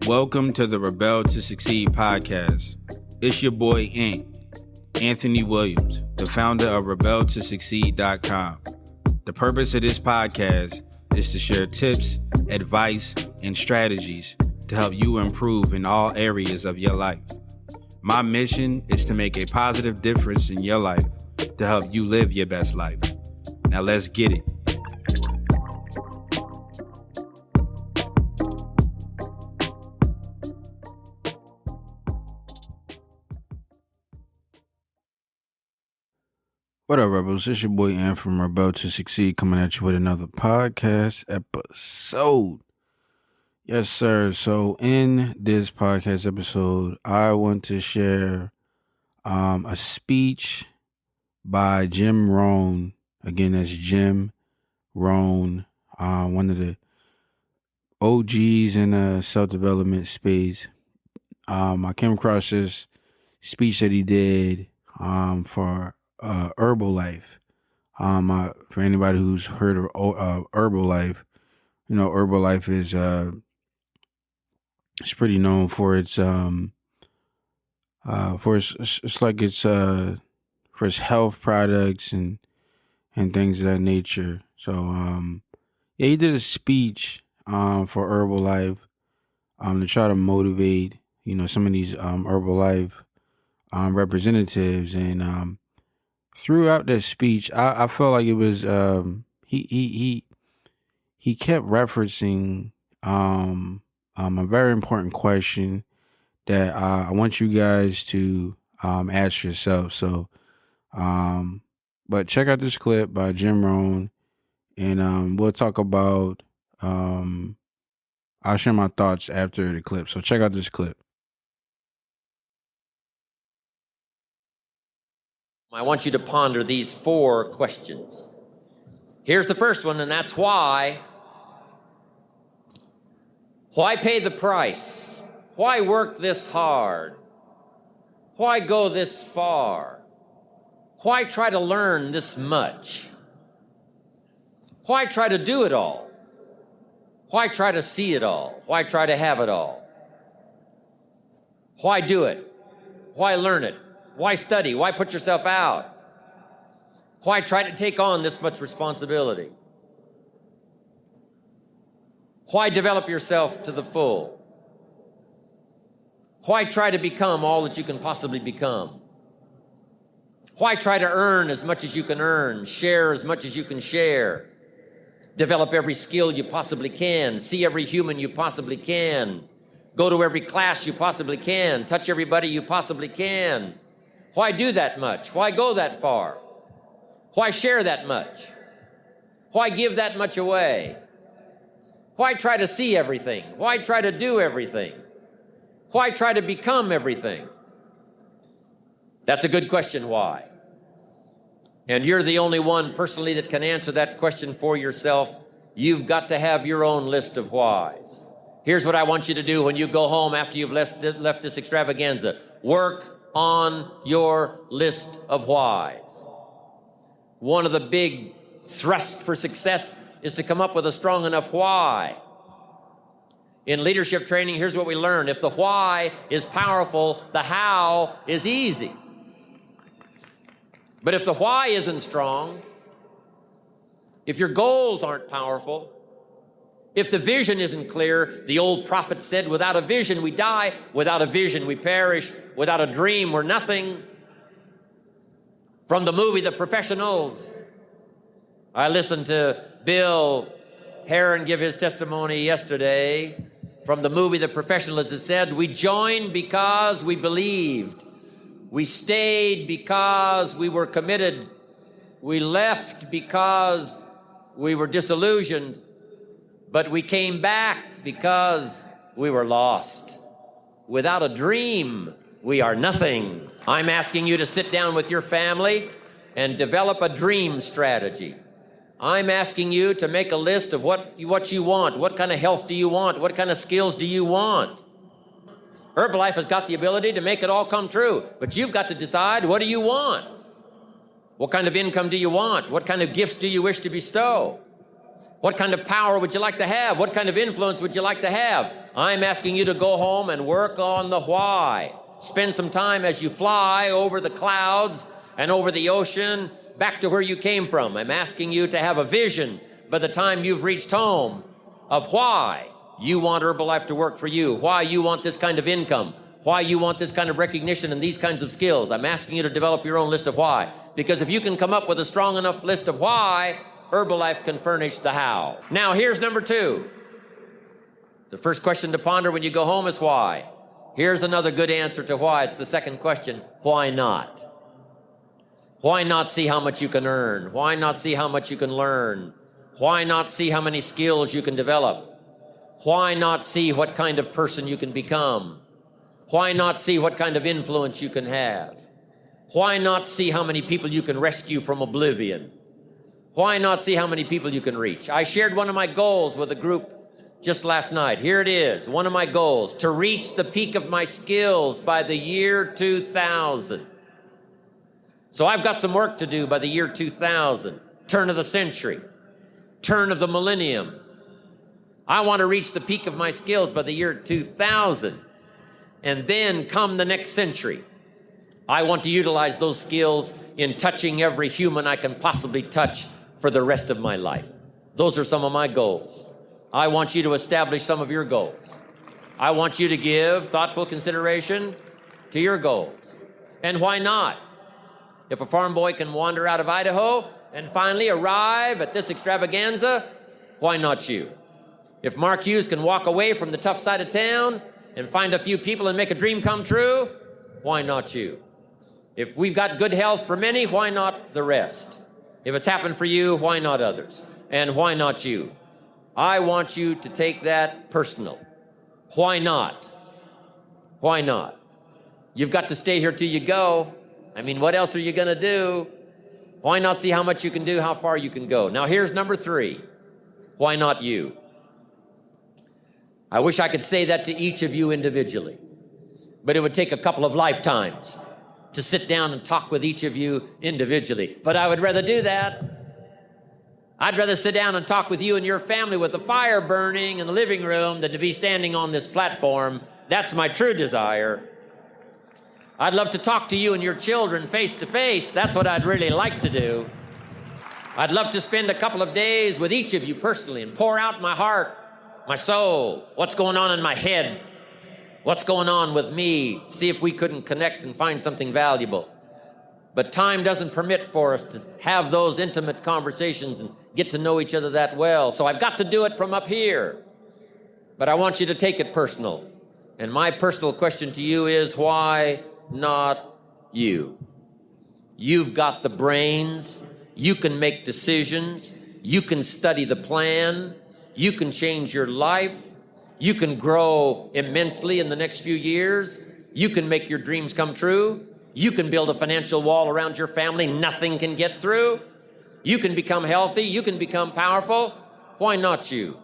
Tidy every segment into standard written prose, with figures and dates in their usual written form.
Welcome to the Rebel to Succeed podcast. It's your boy Anthony Williams, the founder of rebeltosucceed.com. The purpose of this podcast is to share tips, advice, and strategies to help you improve in all areas of your life. My mission is to make a positive difference in your life to help you live your best life. Now let's get it. What up, Rebels? It's your boy Ant from Rebel to Succeed coming at you with another podcast episode. Yes, sir. So in this podcast episode, I want to share a speech by Jim Rohn. Again, that's Jim Rohn, one of the OGs in the self-development space. I came across this speech that he did for Herbalife. For anybody who's heard of Herbalife, you know, Herbalife is it's pretty known for its for its health products and things of that nature. So yeah, he did a speech for Herbalife to try to motivate, you know, some of these Herbalife representatives, and throughout that speech, I felt like it was he kept referencing a very important question that I want you guys to ask yourself. So, but check out this clip by Jim Rohn, and we'll talk about. I'll share my thoughts after the clip. So check out this clip. I want you to ponder these 4 questions. Here's the first one, and that's why. Why pay the price? Why work this hard? Why go this far? Why try to learn this much? Why try to do it all? Why try to see it all? Why try to have it all? Why do it? Why learn it? Why study? Why put yourself out? Why try to take on this much responsibility? Why develop yourself to the full? Why try to become all that you can possibly become? Why try to earn as much as you can earn, share as much as you can share, develop every skill you possibly can, see every human you possibly can, go to every class you possibly can, touch everybody you possibly can? Why do that much? Why go that far? Why share that much? Why give that much away? Why try to see everything? Why try to do everything? Why try to become everything? That's a good question, why? And you're the only one personally that can answer that question for yourself. You've got to have your own list of whys. Here's what I want you to do when you go home after you've left this extravaganza. Work on your list of whys. One of the big thrusts for success is to come up with a strong enough why. In leadership training, here's what we learn. If the why is powerful, the how is easy. But if the why isn't strong, if your goals aren't powerful, if the vision isn't clear, the old prophet said, without a vision we die, without a vision we perish, without a dream we're nothing. From the movie The Professionals, I listened to Bill Heron give his testimony yesterday. From the movie The Professionals, it said, we joined because we believed. We stayed because we were committed. We left because we were disillusioned. But we came back because we were lost. Without a dream, we are nothing. I'm asking you to sit down with your family and develop a dream strategy. I'm asking you to make a list of what you want. What kind of health do you want? What kind of skills do you want? Herbalife has got the ability to make it all come true, but you've got to decide, what do you want? What kind of income do you want? What kind of gifts do you wish to bestow? What kind of power would you like to have? What kind of influence would you like to have? I'm asking you to go home and work on the why. Spend some time as you fly over the clouds and over the ocean back to where you came from. I'm asking you to have a vision by the time you've reached home of why you want Herbalife to work for you, why you want this kind of income, why you want this kind of recognition and these kinds of skills. I'm asking you to develop your own list of why. Because if you can come up with a strong enough list of why, Herbalife can furnish the how. Now, here's number 2. The first question to ponder when you go home is why. Here's another good answer to why. It's the second question. Why not? Why not see how much you can earn? Why not see how much you can learn? Why not see how many skills you can develop? Why not see what kind of person you can become? Why not see what kind of influence you can have? Why not see how many people you can rescue from oblivion? Why not see how many people you can reach? I shared one of my goals with a group just last night. Here it is, one of my goals, to reach the peak of my skills by the year 2000. So I've got some work to do by the year 2000, turn of the century, turn of the millennium. I want to reach the peak of my skills by the year 2000. And then come the next century, I want to utilize those skills in touching every human I can possibly touch for the rest of my life. Those are some of my goals. I want you to establish some of your goals. I want you to give thoughtful consideration to your goals. And why not? If a farm boy can wander out of Idaho and finally arrive at this extravaganza, why not you? If Mark Hughes can walk away from the tough side of town and find a few people and make a dream come true, why not you? If we've got good health for many, why not the rest? If it's happened for you, why not others? And why not you? I want you to take that personal. Why not? Why not? You've got to stay here till you go. I mean, what else are you going to do? Why not see how much you can do, how far you can go? Now, here's number 3. Why not you? I wish I could say that to each of you individually, but it would take a couple of lifetimes to sit down and talk with each of you individually. But I would rather do that. I'd rather sit down and talk with you and your family with the fire burning in the living room than to be standing on this platform. That's my true desire. I'd love to talk to you and your children face to face. That's what I'd really like to do. I'd love to spend a couple of days with each of you personally and pour out my heart, my soul, what's going on in my head, what's going on with me, see if we couldn't connect and find something valuable. But time doesn't permit for us to have those intimate conversations and get to know each other that well. So I've got to do it from up here. But I want you to take it personal. And my personal question to you is, why not you? You've got the brains. You can make decisions. You can study the plan. You can change your life. You can grow immensely in the next few years. You can make your dreams come true. You can build a financial wall around your family nothing can get through. You can become healthy. You can become powerful. Why not you?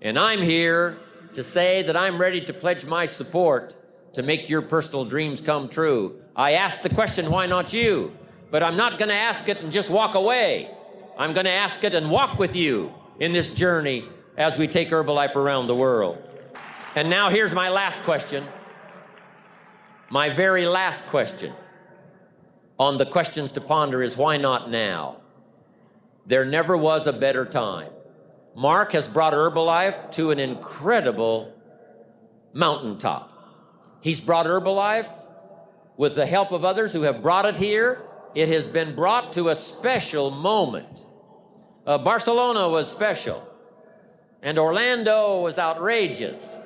And I'm here to say that I'm ready to pledge my support to make your personal dreams come true. I asked the question, why not you? But I'm not going to ask it and just walk away. I'm going to ask it and walk with you in this journey as we take Herbalife around the world. And now here's my last question. My very last question on the questions to ponder is, why not now? There never was a better time. Mark has brought Herbalife to an incredible mountaintop. He's brought Herbalife with the help of others who have brought it here. It has been brought to a special moment. Barcelona was special, and Orlando was outrageous.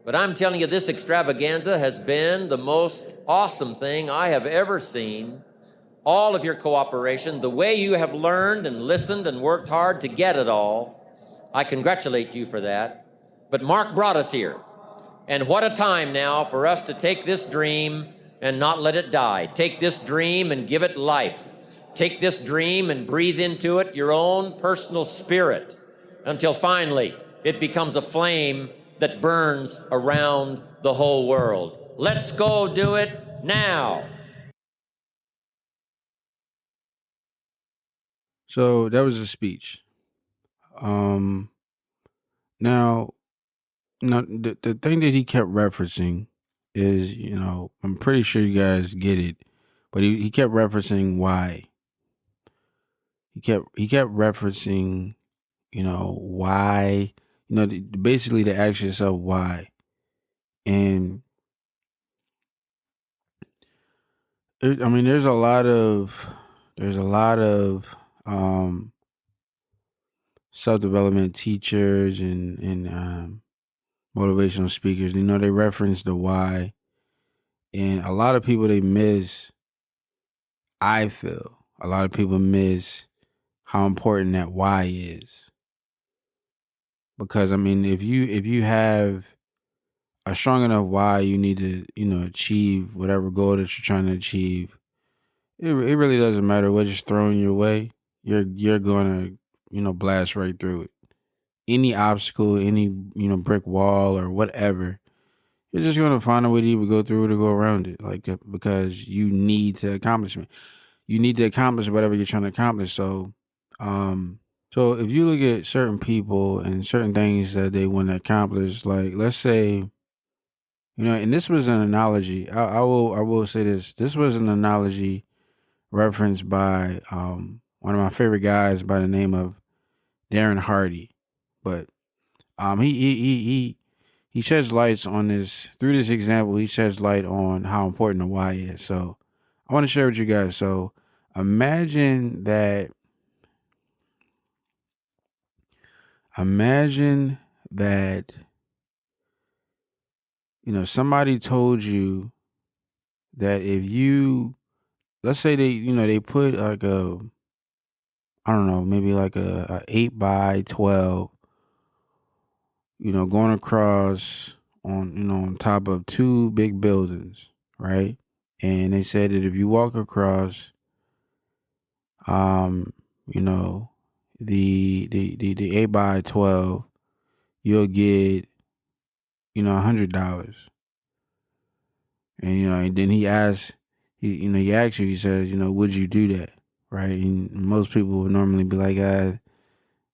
But I'm telling you, this extravaganza has been the most awesome thing I have ever seen. All of your cooperation, the way you have learned and listened and worked hard to get it all, I congratulate you for that. But Mark brought us here. And what a time now for us to take this dream and not let it die. Take this dream and give it life. Take this dream and breathe into it your own personal spirit until finally it becomes a flame that burns around the whole world. Let's go do it now. So that was a speech. Um, now, now the thing that he kept referencing is, I'm pretty sure you guys get it, but he kept referencing why. He kept referencing, why, basically to ask yourself why. And I mean, there's a lot of um self development teachers and motivational speakers. They reference the why, and a lot of people they miss. I feel a lot of people miss how important that why is, because I mean, if you have a strong enough why, you need to achieve whatever goal that you're trying to achieve. It really doesn't matter what's thrown your way. You're gonna blast right through it. Any obstacle, any brick wall or whatever, you're just gonna find a way to either go through it or go around it. Like because you need to accomplish it. You need to accomplish whatever you're trying to accomplish. Um, so if you look at certain people and certain things that they want to accomplish, like let's say, and this was an analogy. I will say this. This was an analogy referenced by one of my favorite guys by the name of Darren Hardy. But he sheds lights on this through this example. He sheds light on how important the why is. So I want to share with you guys. So imagine that imagine that somebody told you that if you, let's say they put like a, I don't know, maybe like a 8 by 12, going across on top of two big buildings, right? And they said that if you walk across, um, you know, the 8 by 12, you'll get $100. And and then he asks you, he says, would you do that, right? And most people would normally be like,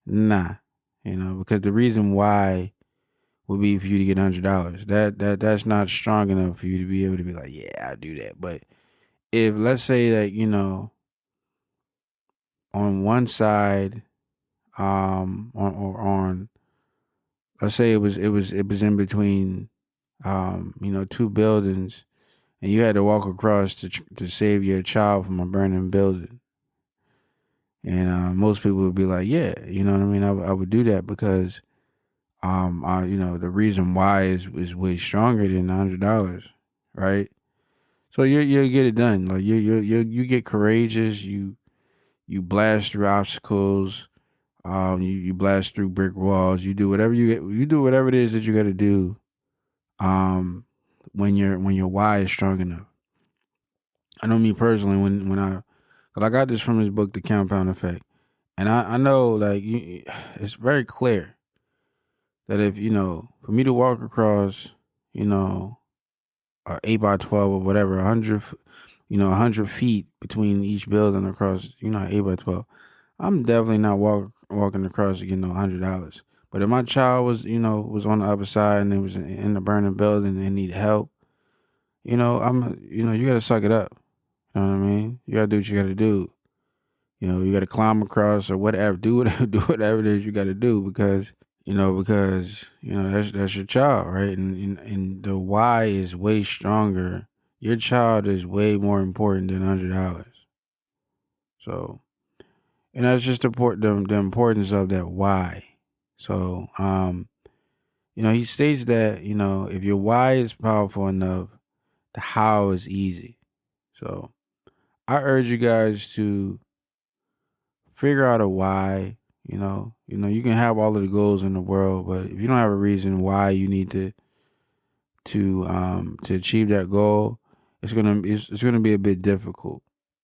nah, because the reason why would be for you to get $100. That's not strong enough for you to be able to be like, yeah, I'll do that. But if let's say that on one side, on let's say it was in between, two buildings, and you had to walk across to save your child from a burning building. And most people would be like, yeah, you know what I mean. I would do that because the reason why is way stronger than $100, right? So you get it done. Like you get courageous. You blast through obstacles. You blast through brick walls. You do whatever you do whatever it is that you got to do. When your why is strong enough. I know me personally cause I got this from his book, The Compound Effect, and I know like it's very clear that if for me to walk across, you know 8 by 12 or whatever, 100 feet between each building across, 8 by 12. I'm definitely not walking across to get no $100. But if my child was on the other side and it was in the burning building and need help, you gotta suck it up. You know what I mean? You gotta do what you gotta do. You gotta climb across or whatever. Do whatever, do whatever it is you gotta do because that's your child, right? And the why is way stronger. Your child is way more important than $100. So, and that's just the importance of that why. So, he states that if your why is powerful enough, the how is easy. So, I urge you guys to figure out a why. You can have all of the goals in the world, but if you don't have a reason why you need to achieve that goal, it's gonna be a bit difficult,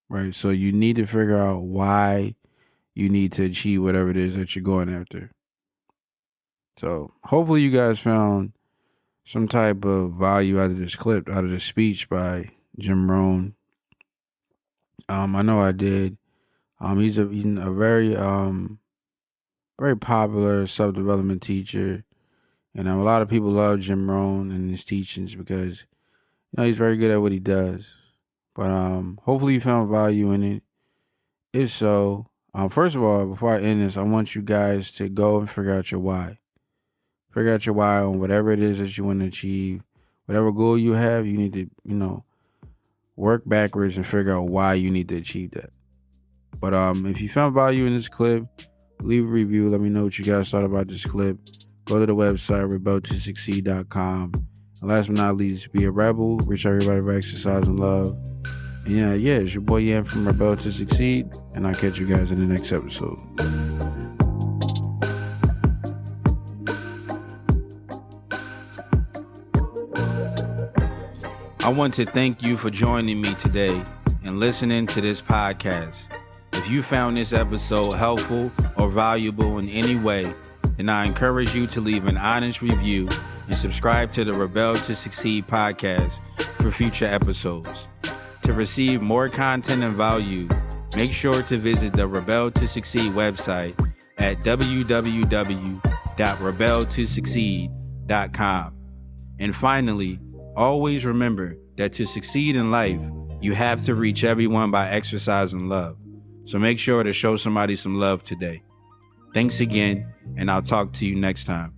right? So you need to figure out why you need to achieve whatever it is that you're going after. So hopefully you guys found some type of value out of this clip, out of this speech by Jim Rohn. I know I did. He's a very very popular self-development teacher. And a lot of people love Jim Rohn and his teachings because he's very good at what he does. But hopefully you found value in it. If so, first of all, before I end this, I want you guys to go and figure out your why. Figure out your why on whatever it is that you want to achieve. Whatever goal you have, you need to, work backwards and figure out why you need to achieve that. But if you found value in this clip, leave a review. Let me know what you guys thought about this clip. Go to the website, rebeltosucceed.com. And last but not least, be a rebel. Reach everybody for exercise and love. And yeah, it's your boy Yan from Rebel to Succeed. And I'll catch you guys in the next episode. I want to thank you for joining me today and listening to this podcast. If you found this episode helpful or valuable in any way, then I encourage you to leave an honest review and subscribe to the Rebel to Succeed podcast for future episodes. To receive more content and value, make sure to visit the Rebel to Succeed website at www.rebeltosucceed.com. And finally, always remember that to succeed in life, you have to reach everyone by exercising love. So make sure to show somebody some love today. Thanks again, and I'll talk to you next time.